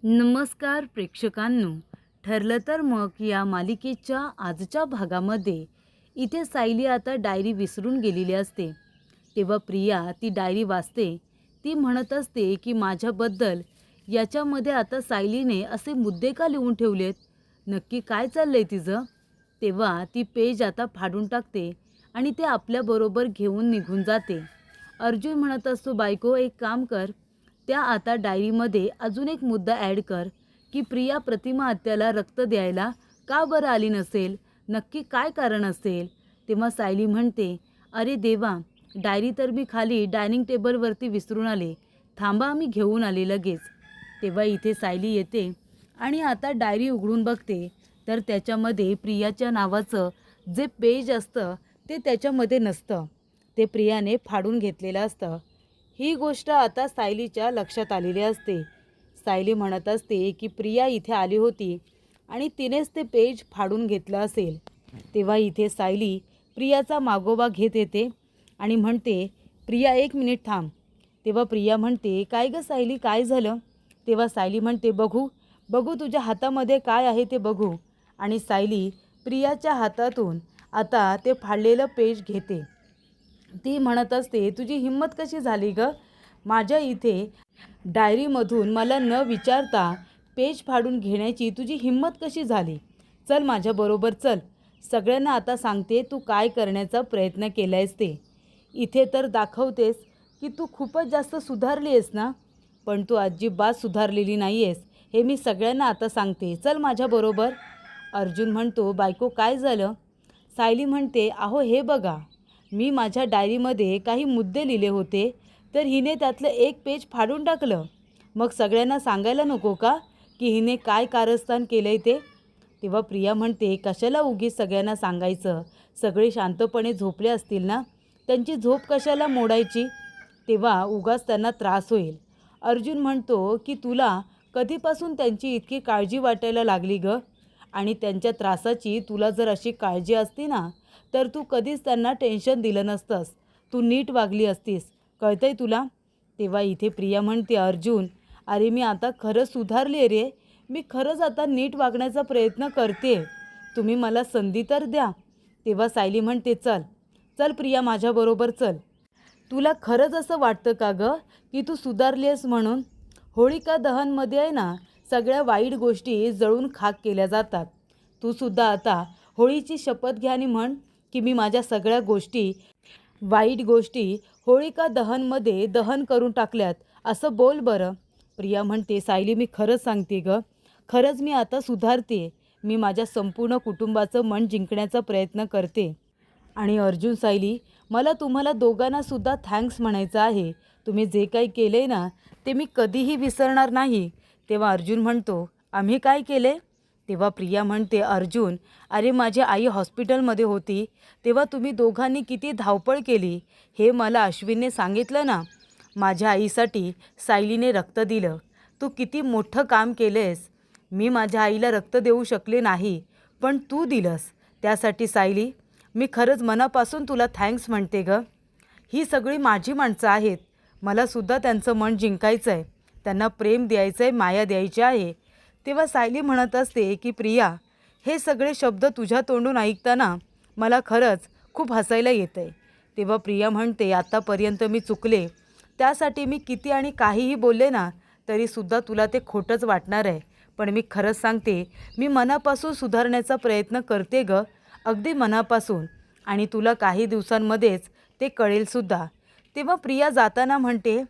नमस्कार प्रेक्षकांनो. ठरलं तर मग या मालिकेच्या आजच्या भागामध्ये इथे सायली आता डायरी विसरून गेलेली असते. तेव्हा प्रिया ती डायरी वाचते. ती म्हणत असते की माझ्याबद्दल याच्यामध्ये आता सायलीने असे मुद्दे का लिहून ठेवलेत, नक्की काय चाललंय तिचं. तेव्हा ती पेज आता फाडून टाकते आणि ते आपल्याबरोबर घेऊन निघून जाते. अर्जुन म्हणत असतो, बायको एक काम कर, त्या आता डायरीमध्ये अजून एक मुद्दा ॲड कर की प्रिया प्रतिमा आत्याला रक्त द्यायला का बरं आली नसेल, नक्की काय कारण असेल. तेव्हा सायली म्हणते, अरे देवा, डायरी तर मी खाली डायनिंग टेबलवरती विसरून आले, थांबा मी घेऊन आले लगेच. तेव्हा इथे सायली येते आणि आता डायरी उघडून बघते तर त्याच्यामध्ये प्रियाच्या नावाचं जे पेज असतं ते त्याच्यामध्ये नसतं, ते प्रियाने फाडून घेतलेलं असतं. ही गोष्ट आता सायलीच्या लक्षात आलेली असते. सायली म्हणत असते की प्रिया इथे आली होती आणि तिनेच ते पेज फाडून घेतलं असेल. तेव्हा इथे सायली प्रियाचा मागोवा घेत येते आणि म्हणते, प्रिया एक मिनिट थांब. तेव्हा प्रिया म्हणते, काय गं सायली, काय झालं. तेव्हा सायली म्हणते, बघू बघू तुझ्या हातामध्ये काय आहे ते बघू. आणि सायली प्रियाच्या हातातून आता ते फाडलेलं पेज घेते. ती म्हणत असते, तुझी हिंमत कशी झाली गं, माझ्या इथे डायरीमधून मला न विचारता पेज फाडून घेण्याची तुझी हिंमत कशी झाली. चल माझ्याबरोबर चल, सगळ्यांना आता सांगते तू काय करण्याचा प्रयत्न केला आहेस ते. इथे तर दाखवतेस की तू खूपच जास्त सुधारली आहेस ना, पण तू अजिबात सुधारलेली नाही आहेस, हे मी सगळ्यांना आता सांगते, चल माझ्याबरोबर. अर्जुन म्हणतो, बायको काय झालं. सायली म्हणते, अहो हे बघा, मी माझ्या डायरीमध्ये काही मुद्दे लिहिले होते, तर हिने त्यातलं एक पेज फाडून टाकलं. मग सगळ्यांना सांगायला नको का की हिने काय कारस्थान केलं आहे ते. तेव्हा प्रिया म्हणते, कशाला उगीच सगळ्यांना सांगायचं, सगळे शांतपणे झोपले असतील ना, त्यांची झोप कशाला मोडायची, तेव्हा उगाच त्यांना त्रास होईल. अर्जुन म्हणतो की तुला कधीपासून त्यांची इतकी काळजी वाटायला लागली गं, आणि त्यांच्या त्रासाची तुला जर अशी काळजी असती ना, तर तू कधीच त्यांना टेन्शन दिलं नसतंस, तू नीट वागली असतीस, कळतंय तुला. तेव्हा इथे प्रिया म्हणते, अर्जुन अरे मी आता खरंच सुधारले रे, मी खरंच आता नीट वागण्याचा प्रयत्न करते, तुम्ही मला संधी तर द्या. तेव्हा सायली म्हणते, चल चल प्रिया माझ्याबरोबर चल. तुला खरंच असं वाटतं का गं की तू सुधारली आहेस म्हणून. होळिका दहनमध्ये आहे ना, सगळ्या वाईट गोष्टी जळून खाक केल्या जातात. तू सुद्धा आता होळीची शपथ घ्या आणि म्हण की मी माझ्या सगळ्या गोष्टी, वाईट गोष्टी होळिका दहनमध्ये दहन करून टाकल्यात, असं बोल बरं. प्रिया म्हणते, सायली मी खरंच सांगते गं, खरंच मी आता सुधारते, मी माझ्या संपूर्ण कुटुंबाचं मन जिंकण्याचा प्रयत्न करते. आणि अर्जुन, सायली, मला तुम्हाला दोघांना सुद्धा थँक्स म्हणायचं आहे, तुम्ही जे काही केले आहे ना ते मी कधीही विसरणार नाही. तेव्हा अर्जुन म्हणतो, आम्ही काय केले. तेव्हा प्रिया म्हणते, अर्जुन अरे माझी आई हॉस्पिटलमध्ये होती, तेव्हा तुम्ही दोघांनी किती धावपळ केली हे मला अश्विनने सांगितलं ना, माझ्या आईसाठी सायलीने रक्त दिलं, तू किती मोठं काम केलेस. मी माझ्या आईला रक्त देऊ शकले नाही, पण तू दिलंस, त्यासाठी सायली मी खरंच मनापासून तुला थँक्स म्हणते गं. ही सगळी माझी माणसं आहेत, मलासुद्धा त्यांचं मन जिंकायचं आहे, त्यांना प्रेम द्यायचं आहे, माया द्यायची आहे. तेव्हा सायली म्हणत असते की प्रिया, हे सगळे शब्द तुझ्या तोंडून ऐकताना मला खरंच खूप हसायला येतं आहे. तेव्हा प्रिया म्हणते, आत्तापर्यंत मी चुकले, त्यासाठी मी किती आणि काहीही बोलले ना तरीसुद्धा तुला ते खोटंच वाटणार आहे, पण मी खरंच सांगते, मी मनापासून सुधारण्याचा प्रयत्न करते गं, अगदी मनापासून, आणि तुला काही दिवसांमध्येच ते कळेलसुद्धा. तेव्हा प्रिया जाताना म्हणते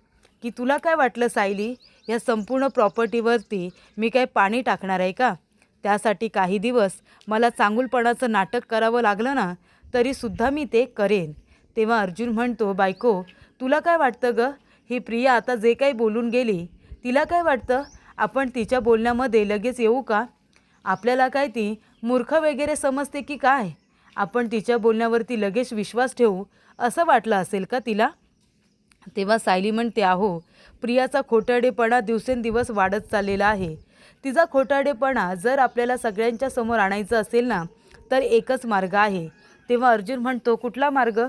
की तुला काय वाटलं सायली, या संपूर्ण प्रॉपर्टीवरती मी काय पाणी टाकणार आहे का. त्यासाठी काही दिवस मला चांगुलपणाचं नाटक करावं लागलं ना तरीसुद्धा मी ते करेन. तेव्हा अर्जुन म्हणतो, बायको तुला काय वाटतं गं, ही प्रिया आता जे काही बोलून गेली, तिला काय वाटतं, आपण तिच्या बोलण्यामध्ये लगेच येऊ का. आपल्याला काय ती मूर्ख वगैरे समजते की काय, आपण तिच्या बोलण्यावरती लगेच विश्वास ठेवू असं वाटलं असेल का तिला. तेव्हा सायली म्हणते, अहो प्रियाचा खोटारडेपणा दिवसेंदिवस वाढत चाललेला आहे, तिचा खोटारडेपणा जर आपल्याला सगळ्यांच्या समोर आणायचं असेल ना तर एकच मार्ग आहे. तेव्हा अर्जुन म्हणतो, कुठला मार्ग.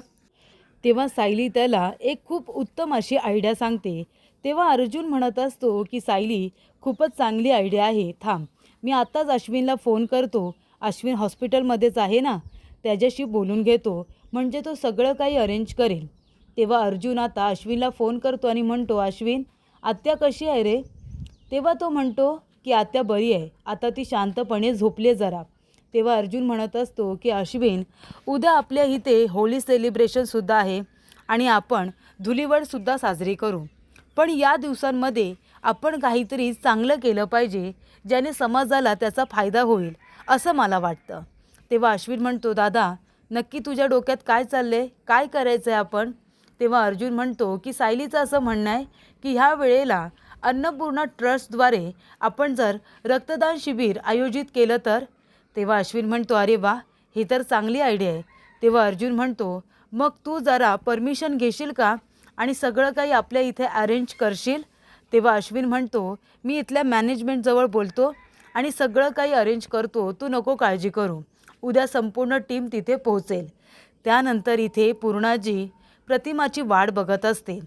तेव्हा सायली त्याला एक खूप उत्तम अशी आयडिया सांगते. तेव्हा अर्जुन म्हणत असतो की सायली, खूपच चांगली आयडिया आहे. थांब, मी आत्ताच अश्विनला फोन करतो. अश्विन हॉस्पिटलमध्येच आहे ना, त्याच्याशी बोलून घेतो, म्हणजे तो सगळं काही अरेंज करेल. तेव्हा अर्जुन आता अश्विनला फोन करतो आणि म्हणतो, अश्विन, आत्या कशी आहे रे? तेव्हा तो म्हणतो की आत्या बरी आहे, आता ती शांतपणे झोपले जरा. तेव्हा अर्जुन म्हणत असतो की अश्विन, उद्या आपल्या इथे होळी सेलिब्रेशनसुद्धा आहे आणि आपण धुलीवडसुद्धा साजरी करू. पण या दिवसांमध्ये आपण काहीतरी चांगलं केलं पाहिजे, ज्याने समाजाला त्याचा फायदा होईल, असं मला वाटतं. तेव्हा अश्विन म्हणतो, दादा नक्की तुझ्या डोक्यात काय चाललं आहे, काय करायचं आहे आपण? तेव्हा अर्जुन म्हणतो की सायलीचं असं म्हणणं आहे की ह्या वेळेला अन्नपूर्णा ट्रस्टद्वारे आपण जर रक्तदान शिबिर आयोजित केलं तर. तेव्हा अश्विन म्हणतो, अरे वा, ही तर चांगली आयडिया आहे. तेव्हा अर्जुन म्हणतो, मग तू जरा परमिशन घेशील का आणि सगळं काही आपल्या इथे अरेंज करशील? तेव्हा अश्विन म्हणतो, मी इथल्या मॅनेजमेंटजवळ बोलतो आणि सगळं काही अरेंज करतो, तू नको काळजी करू. उद्या संपूर्ण टीम तिथे पोहोचेल. त्यानंतर इथे पूर्णाजी प्रतिमाची वाट बघत असते.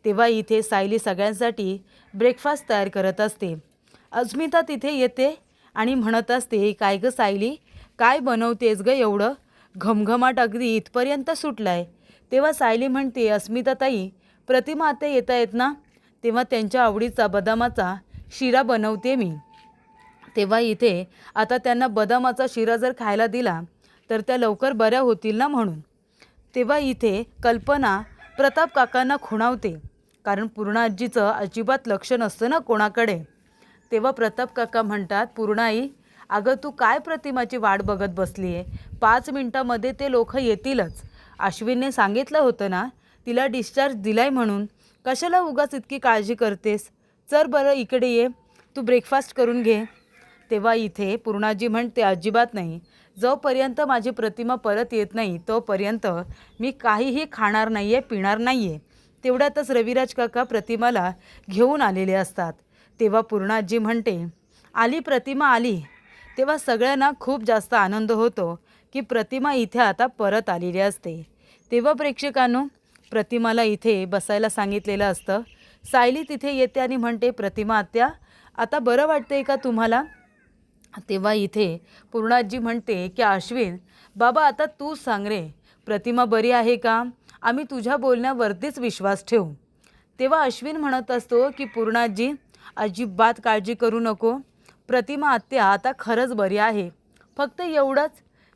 तेव्हा इथे सायली सगळ्यांसाठी ब्रेकफास्ट तयार करत असते. अस्मिता तिथे येते आणि म्हणत असते, काय गं सायली, काय बनवतेस गं एवढं? घमघमाट अगदी इथपर्यंत सुटला आहे. तेव्हा सायली म्हणते, अस्मिताताई, प्रतिमा आता येत आहेत ना, तेव्हा त्यांच्या आवडीचा बदामाचा शिरा बनवते मी. तेव्हा इथे आता त्यांना बदामाचा शिरा जर खायला दिला तर त्या लवकर बऱ्या होतील ना म्हणून. तेव्हा इथे कल्पना प्रताप काकांना खुणावते, कारण पूर्णा आजीचं अजिबात लक्ष नसतं ना कोणाकडे. तेव्हा प्रताप काका म्हणतात, पूर्णाई, अगं तू काय प्रतिमाची वाट बघत बसली आहे? 5 मिनटामध्ये ते लोक येतीलच. अश्विनने सांगितलं होतं ना तिला डिस्चार्ज दिलाय म्हणून, कशाला उगाच इतकी काळजी करतेस? चल बरं इकडे ये, तू ब्रेकफास्ट करून घे. तेव्हा इथे पूर्णाजी म्हणते, अजिबात नाही, जोपर्यंत माझी प्रतिमा परत येत नाही तोपर्यंत मी काहीही खाणार नाही आहे, पिणार नाही आहे. तेवढ्यातच रविराज काका प्रतिमाला घेऊन आलेले असतात. तेव्हा पूर्णाजी म्हणते, आली प्रतिमा आली. तेव्हा सगळ्यांना खूप जास्त आनंद होतो की प्रतिमा इथे आता परत आलेली असते. तेव्हा प्रेक्षकांनो, प्रतिमाला इथे बसायला सांगितलेलं असतं. सायली तिथे येते आणि म्हणते, प्रतिमा आत्या, आता बरं वाटतंय का तुम्हाला? तेव्हा इथे पूर्णाजी म्हणते की अश्विन बाबा, आता तू सांग रे, प्रतिमा बरी आहे का? आम्ही तुझ्या बोलण्यावरतीच विश्वास ठेवू. तेव्हा अश्विन म्हणत असतो की पूर्णाजी, अजिबात काळजी करू नको, प्रतिमा आत्या आता खरंच बरी आहे. फक्त एवढंच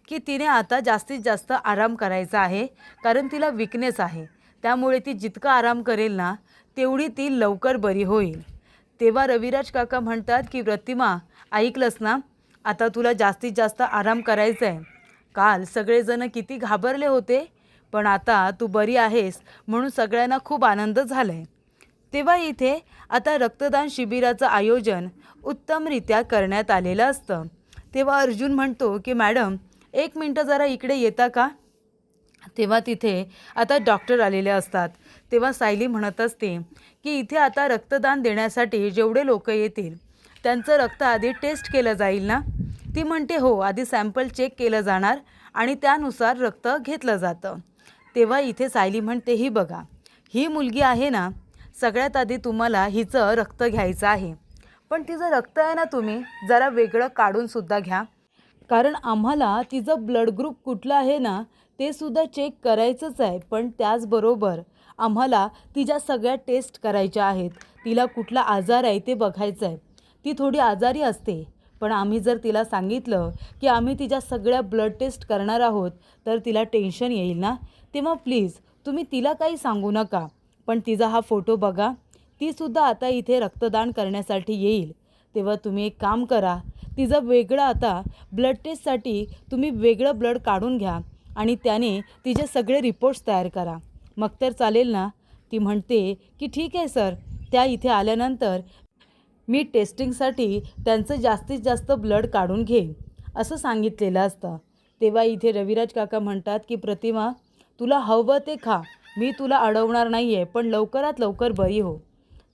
की तिने आता जास्तीत जास्त आराम करायचा आहे, कारण तिला विकनेस आहे. त्यामुळे ती जितका आराम करेल ना तेवढी ती लवकर बरी होईल. तेव्हा रविराज काका म्हणतात की प्रतिमा, ऐकलंस ना, आता तुला जास्तीत जास्त आराम करायचा आहे. काल सगळेजण किती घाबरले होते, पण आता तू बरी आहेस म्हणून सगळ्यांना खूप आनंद झाला आहे. तेव्हा इथे आता रक्तदान शिबिराचं आयोजन उत्तमरित्या करण्यात आलेलं असतं. तेव्हा अर्जुन म्हणतो की मॅडम, 1 मिनटं जरा इकडे येता का? तेव्हा तिथे आता डॉक्टर आलेले असतात. तेव्हा सायली म्हणत असते की इथे आता रक्तदान देण्यासाठी जेवढे लोक येतील त्यांचं रक्त आधी टेस्ट केलं जाईल ना? ती म्हणते, हो, आधी सॅम्पल चेक केलं जाणार आणि त्यानुसार रक्त घेतलं जातं. तेव्हा इथे सायली म्हणते, ही बघा, ही मुलगी आहे ना, सगळ्यात आधी तुम्हाला हिचं रक्त घ्यायचं आहे. पण तिचं रक्त आहे ना, तुम्ही जरा वेगळं काढूनसुद्धा घ्या, कारण आम्हाला तिचं ब्लड ग्रुप कुठलं आहे ना ते सुद्धा चेक करायचंच आहे. पण त्याचबरोबर आम्हाला तिच्या सगळ्या टेस्ट करायच्या आहेत. तिला कुठला आजार आहे ते बघायचं आहे. ती थोडी आजारी असते, पण आम्ही जर तिला सांगितलं की आम्ही तिच्या सगळ्या ब्लड टेस्ट करणार आहोत तर तिला टेन्शन येईल ना. तेव्हा प्लीज तुम्ही तिला काही सांगू नका. पण तिचा हा फोटो बघा, तीसुद्धा आता इथे रक्तदान करण्यासाठी येईल. तेव्हा तुम्ही एक काम करा, तिचं वेगळं आता ब्लड टेस्टसाठी तुम्ही वेगळं ब्लड काढून घ्या आणि त्याने तिचे सगळे रिपोर्ट्स तयार करा. मग तर चालेल ना? ती म्हणते की ठीक आहे सर, त्या इथे आल्यानंतर मी टेस्टिंगसाठी त्यांचं जास्तीत जास्त ब्लड काढून घेईन, असं सांगितलेलं असतं. तेव्हा इथे रविराज काका म्हणतात की प्रतिमा, तुला हवं ते खा, मी तुला अडवणार नाही आहे, पण लवकरात लवकर बरी हो.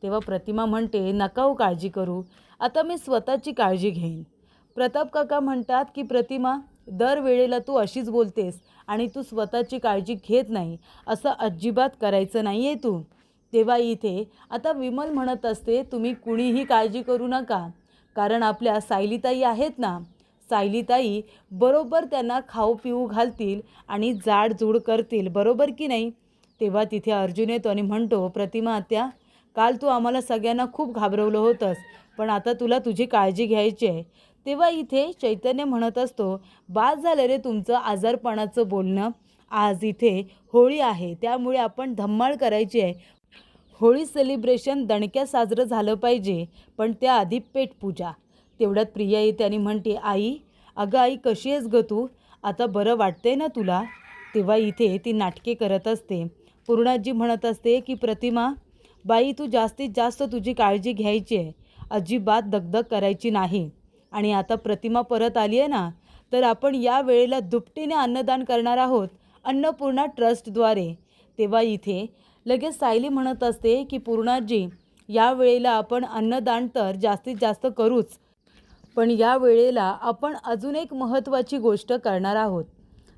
तेव्हा प्रतिमा म्हणते, नका हो काळजी करू, आता मी स्वतःची काळजी घेईन. प्रताप काका म्हणतात की प्रतिमा, दरवेळेला तू अशीच बोलतेस आणि तू स्वतःची काळजी घेत नाही, असं अजिबात करायचं नाही आहे तू. तेव्हा इथे आता विमल म्हणत असते, तुम्ही कुणीही काळजी करू नका, कारण आपल्या सायलीताई आहेत ना, सायलीताई बरोबर त्यांना खाऊ पिऊ घालतील आणि जाडजूड करतील, बरोबर की नाही. तेव्हा तिथे अर्जुन येतो आणि म्हणतो, प्रतिमा आत्या, काल तू आम्हाला सगळ्यांना खूप घाबरवलं होतंस, पण आता तुला तुझी काळजी घ्यायची आहे. तेव्हा इथे चैतन्य म्हणत असतो, बाद झालं रे तुमचं आजारपणाचं बोलणं, आज इथे होळी आहे, त्यामुळे आपण धम्माळ करायची आहे. होळी सेलिब्रेशन दणक्यात साजरं झालं पाहिजे, पण त्याआधी पेटपूजा. तेवढ्यात प्रिया येते आणि म्हणते, आई, अगं आई, कशी आहेस गं तू? आता बरं वाटतंय ना तुला? तेव्हा इथे ती नाटके करत असते. पूर्णाजी म्हणत असते की प्रतिमा बाई, तू जास्तीत जास्त तुझी काळजी घ्यायची आहे, अजिबात दगदग करायची नाही. आणि आता प्रतिमा परत आली आहे ना, तर आपण या वेळेला दुपटीने अन्नदान करणार आहोत अन्नपूर्णा ट्रस्टद्वारे. तेव्हा इथे लगेच सायली म्हणत असते की पूर्णाजी, या वेळेला आपण अन्नदान तर जास्तीत जास्त करूच, पण या वेळेला आपण अजून एक महत्त्वाची गोष्ट करणार आहोत.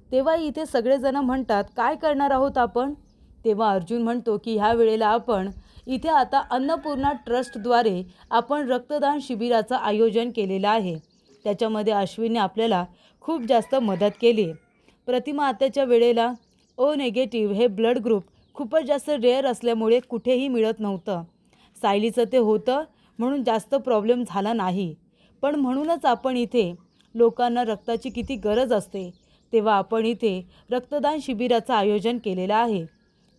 तेव्हा इथे सगळेजण म्हणतात, काय करणार आहोत आपण? तेव्हा अर्जुन म्हणतो की ह्या वेळेला आपण इथे आता अन्नपूर्णा ट्रस्टद्वारे आपण रक्तदान शिबिराचं आयोजन केलेलं आहे. त्याच्यामध्ये अश्विनने आपल्याला खूप जास्त मदत केली आहे. प्रतिमा आत्याच्या वेळेला ओ नेगेटिव्ह हे ब्लड ग्रुप खूपच जास्त रेअर असल्यामुळे कुठेही मिळत नव्हतं. सायलीचं ते होतं म्हणून जास्त प्रॉब्लेम झाला नाही, पण म्हणूनच आपण इथे लोकांना रक्ताची किती गरज असते, तेव्हा आपण इथे रक्तदान शिबिराचं आयोजन केलेलं आहे.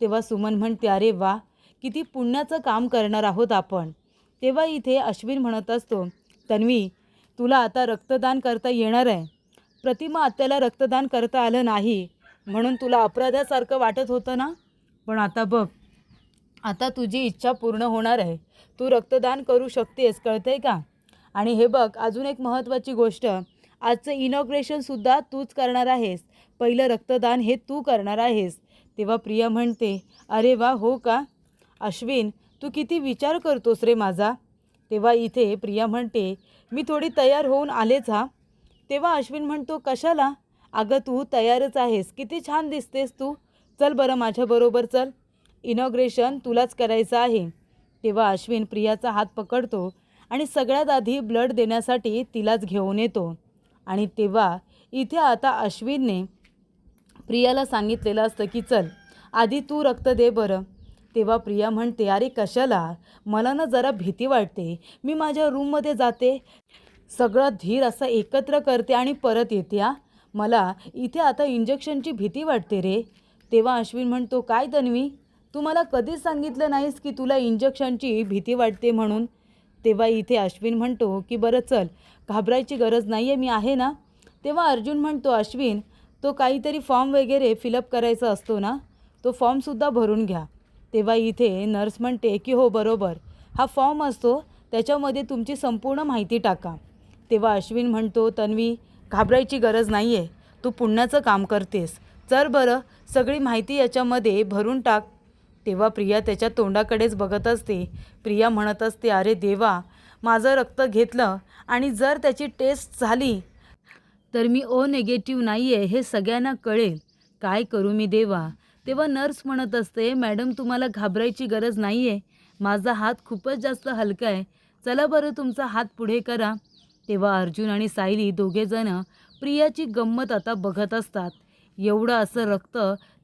तेव्हा सुमन म्हणते, अरे वा, किती पुण्याचं काम करणार आहोत आपण. तेव्हा इथे अश्विन म्हणत असतो, तन्वी, तुला आता रक्तदान करता येणार आहे. प्रतिमा आत्याला रक्तदान करता आलं नाही म्हणून तुला अपराधासारखं वाटत होतं ना, पण आता बघ, आता तुझी इच्छा पूर्ण होणार आहे. तू रक्तदान करू शकतेस, कळतंय का? आणि हे बघ, अजून एक महत्त्वाची गोष्ट, आजचं इनॉग्रेशनसुद्धा तूच करणार आहेस. पहिलं रक्तदान हे तू करणार आहेस. तेव्हा प्रिया म्हणते, अरे वा, हो का? अश्विन, तू किती विचार करतोस रे माझा. तेव्हा इथे प्रिया म्हणते, मी थोडी तयार होऊन आलेच हा. तेव्हा अश्विन म्हणतो, कशाला? अगं तू तयारच आहेस, किती छान दिसतेस तू. चल बरं माझ्याबरोबर चल, इनॉग्रेशन तुलाच करायचं आहे. तेव्हा अश्विन प्रियाचा हात पकडतो आणि सगळ्यात आधी ब्लड देण्यासाठी तिलाच घेऊन येतो. आणि तेव्हा इथे आता अश्विनने प्रियाला सांगितलेलं असतं की चल आधी तू रक्त दे बरं. तेव्हा प्रिया म्हणते, अरे कशाला, मला ना जरा भीती वाटते, मी माझ्या रूममध्ये जाते, सगळं धीर असं एकत्र करते आणि परत येते. मला इथे आता इंजेक्शनची भीती वाटते रे. तेव्हा अश्विन म्हणतो, काय तन्वी, तू मला कधीच सांगितलं नाहीस की तुला इंजेक्शनची भीती वाटते म्हणून. तेव्हा इथे अश्विन म्हणतो की बरं चल, घाबरायची गरज नाही आहे, मी आहे ना. तेव्हा अर्जुन म्हणतो, अश्विन, तो काहीतरी फॉर्म वगैरे फिलअप करायचा असतो ना, तो फॉर्मसुद्धा भरून घ्या. तेव्हा इथे नर्स म्हणते की हो बरोबर, हा फॉर्म असतो, त्याच्यामध्ये तुमची संपूर्ण माहिती टाका. तेव्हा अश्विन म्हणतो, तन्वी, घाबरायची गरज नाही आहे, तू पुण्याचं काम करतेस, चल बरं सगळी माहिती याच्यामध्ये भरून टाक. तेव्हा प्रिया त्याच्या तोंडाकडेच बघत असते. प्रिया म्हणत असते, अरे देवा, माझं रक्त घेतलं आणि जर त्याची टेस्ट झाली तर मी ओ नेगेटिव्ह नाही आहे हे सगळ्यांना कळेल, काय करू मी देवा. तेव्हा नर्स म्हणत असते, मॅडम तुम्हाला घाबरायची गरज नाही आहे, माझा हात खूपच जास्त हलका आहे, चला बरं तुमचा हात पुढे करा. तेव्हा अर्जुन आणि सायली दोघेजणं प्रियाची गंमत आता बघत असतात. एवढं असं रक्त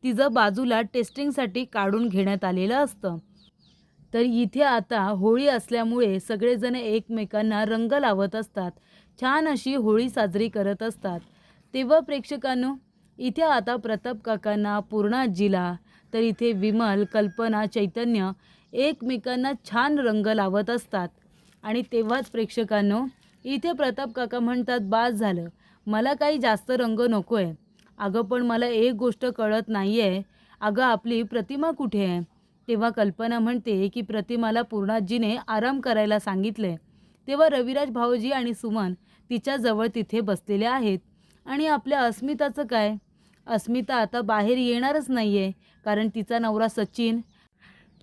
तिचं बाजूला टेस्टिंगसाठी काढून घेण्यात आलेलं असतं. तर इथे आता होळी असल्यामुळे सगळेजण एकमेकांना रंग लावत असतात, छान अशी होळी साजरी करत असतात. तेव्हा प्रेक्षकांनो, इथे आता प्रताप काकांना, पूर्णाजीला, तर इथे विमल, कल्पना, चैतन्य एकमेकांना छान रंग लावत असतात. आणि तेव्हाच प्रेक्षकांनो, इथे प्रताप काका म्हणतात, बास झालं, मला काही जास्त रंग नको आहे. अगं पण मला एक गोष्ट कळत नाही आहे, अगं आपली प्रतिमा कुठे आहे? तेव्हा कल्पना म्हणते की प्रतिमाला पूर्णाजीने आराम करायला सांगितले. तेव्हा रविराज भाऊजी आणि सुमन तिच्याजवळ तिथे बसलेले आहेत. आणि आपल्या अस्मिताचं काय? अस्मिता आता बाहेर येणारच नाही आहे, कारण तिचा नवरा सचिन,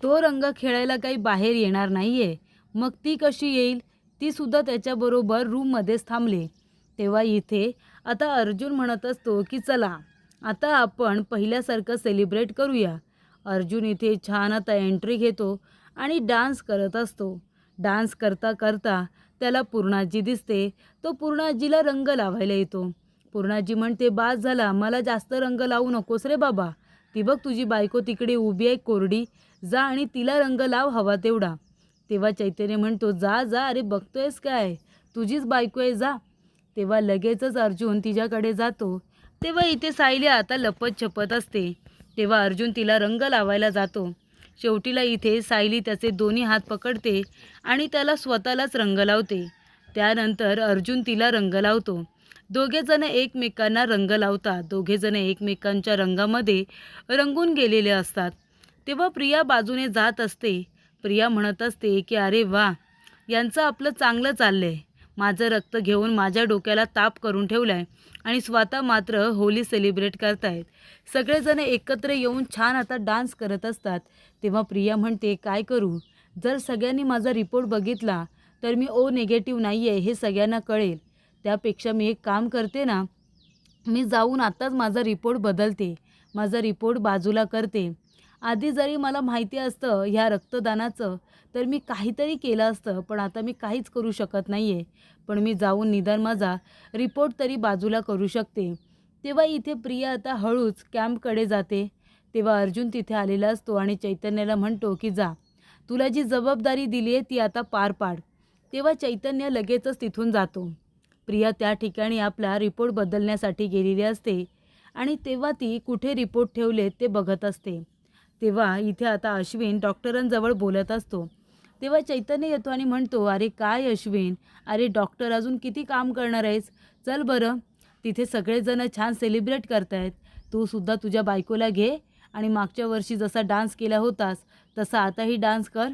तो रंग खेळायला काही बाहेर येणार नाही आहे. मग ती कशी येईल? तीसुद्धा त्याच्याबरोबर रूममध्येच थांबली. तेव्हा इथे आता अर्जुन म्हणत असतो की चला आता आपण पहिल्यासारखं सेलिब्रेट करूया. अर्जुन इथे छान आता एंट्री घेतो आणि डान्स करत असतो. डान्स करता करता त्याला पूर्णाजी दिसते. तो पूर्णाजीला रंग लावायला येतो. पूर्णाजी म्हणते, "बास झाला, मला जास्त रंग लावू नकोस रे बाबा. ती बघ तुझी बायको तिकडे उभी आहे कोरडी, जा आणि तिला रंग लाव हवा तेवढा." तेव्हा चैतन्य म्हणतो, "जा जा, अरे बघतोयस काय, तुझीच बायको आहे, जा." तेव्हा लगेचच अर्जुन तिच्याकडे जातो. तेव्हा इथे सायली आता लपत-छपत असते. तेव्हा अर्जुन तिला रंग लावायला जातो. शेवटीला इथे सायली त्याचे दोन्ही हात पकडते आणि त्याला स्वतःलाच रंग लावते. त्यानंतर अर्जुन तिला रंग लावतो. दोघेजण एकमेकांना रंग लावतात. दोघेजण एकमेकांच्या रंगामध्ये रंगून गेलेले असतात. तेव्हा प्रिया बाजूने जात असते. प्रिया म्हणत असते की "अरे वा, यांचं आपलं चांगलं चाललंय. माझं रक्त घेऊन माझ्या डोक्याला ताप करून ठेवलाय आणि स्वतः मात्र होली सेलिब्रेट करतायत." सगळेजण एकत्र येऊन छान आता डान्स करत असतात. तेव्हा प्रिया म्हणते, "काय करू? जर सगळ्यांनी माझा रिपोर्ट बघितला तर मी ओ निगेटिव्ह नाही आहे हे सगळ्यांना कळेल. त्यापेक्षा मी एक काम करते ना, मी जाऊन आत्ताच माझा रिपोर्ट बदलते. माझा रिपोर्ट बाजूला करते. आधी जरी मला माहिती असतं ह्या रक्तदानाचं तर मी काहीतरी केलं असतं, पण आता मी काहीच करू शकत नाही आहे. पण मी जाऊन निदान माझा रिपोर्ट तरी बाजूला करू शकते." तेव्हा इथे प्रिया आता हळूच कॅम्पकडे जाते. तेव्हा अर्जुन तिथे आलेला असतो आणि चैतन्याला म्हणतो की "जा, तुला जी जबाबदारी दिली आहे ती आता पार पाड." तेव्हा चैतन्य लगेचच तिथून जातो. प्रिया त्या ठिकाणी आपला रिपोर्ट बदलण्यासाठी गेलेली असते आणि तेव्हा ती कुठे रिपोर्ट ठेवलेत ते बघत असते. तेव्हा इथे आता अश्विन डॉक्टरांजवळ बोलत असतो. तेव्हा चैतन्य येतो आणि म्हणतो, "अरे काय अश्विन, अरे डॉक्टर अजून किती काम करणार आहेस? चल बरं, तिथे सगळेजण छान सेलिब्रेट करतायत. तू सुद्धा तुझ्या बायकोला घे आणि मागच्या वर्षी जसा डान्स केला होतास तसा आताही डान्स कर.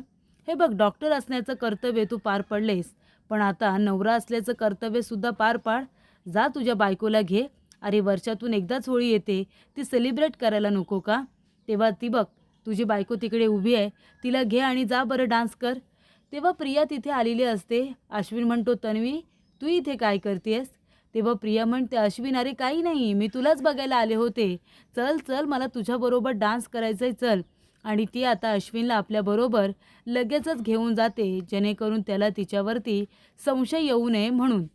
हे बघ, डॉक्टर असण्याचं कर्तव्य तू पार पडलेस, पण आता नवरा असल्याचं कर्तव्यसुद्धा पार पाड. जा तुझ्या बायकोला घे. अरे वर्षातून एकदाच होळी येते, ती सेलिब्रेट करायला नको का? तेव्हा ती बघ, तुझी बायको तिकडे उभी आहे, तिला घे आणि जा बरं डान्स कर." तेव्हा प्रिया तिथे आलेली असते. अश्विन म्हणतो, "तन्वी, तू इथे काय करतेस?" तेव्हा प्रिया म्हणते, "अश्विन, अरे काही नाही, मी तुलाच बघायला आले होते. चल चल, मला तुझ्याबरोबर डान्स करायचा आहे, चल." आणि ती आता अश्विनला आपल्याबरोबर लगेचच घेऊन जाते, जेणेकरून त्याला तिच्यावरती संशय येऊ नये म्हणून.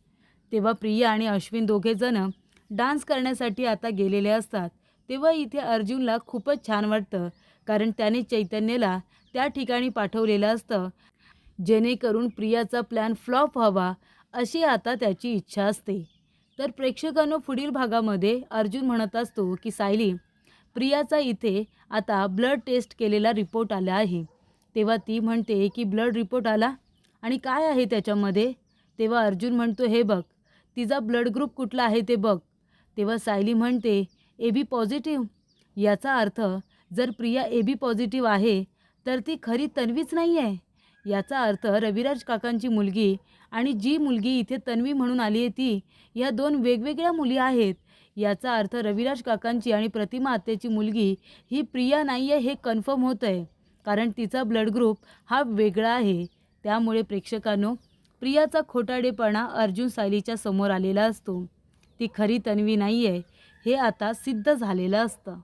तेव्हा प्रिया आणि अश्विन दोघेजण डान्स करण्यासाठी आता गेलेले असतात. तेव्हा इथे अर्जुनला खूपच छान वाटतं, कारण त्याने चैतन्यला त्या ठिकाणी पाठवलेलं असतं, जेणेकरून प्रियाचा प्लॅन फ्लॉप व्हावा अशी आता त्याची इच्छा असते. तर प्रेक्षकांनो, पुढील भागामध्ये अर्जुन म्हणत असतो की "सायली, प्रियाचा इथे आता ब्लड टेस्ट केलेला रिपोर्ट आला आहे." तेव्हा ती म्हणते की "ब्लड रिपोर्ट आला आणि काय आहे त्याच्यामध्ये?" तेव्हा अर्जुन म्हणतो, "हे बघ, तिचा ब्लड ग्रुप कुठला आहे ते बघ." तेव्हा सायली म्हणते, "AB पॉझिटिव्ह." याचा अर्थ जर प्रिया AB पॉझिटिव्ह आहे तर ती खरी तन्वीच नाही आहे. याचा अर्थ रविराज काकांची मुलगी आणि जी मुलगी इथे तन्वी म्हणून आली आहे ती, ह्या दोन वेगवेगळ्या मुली आहेत. याचा अर्थ रविराज काकांची आणि प्रतिमा आत्याची मुलगी ही प्रिया नाही आहे हे कन्फर्म होतं आहे, कारण तिचा ब्लड ग्रुप हा वेगळा आहे. त्यामुळे प्रेक्षकांनो, प्रियाचा खोटारडेपणा अर्जुन सायलीच्या समोर आलेला असतो. ती खरी तन्वी नाही आहे हे आता सिद्ध झालेलं असतं.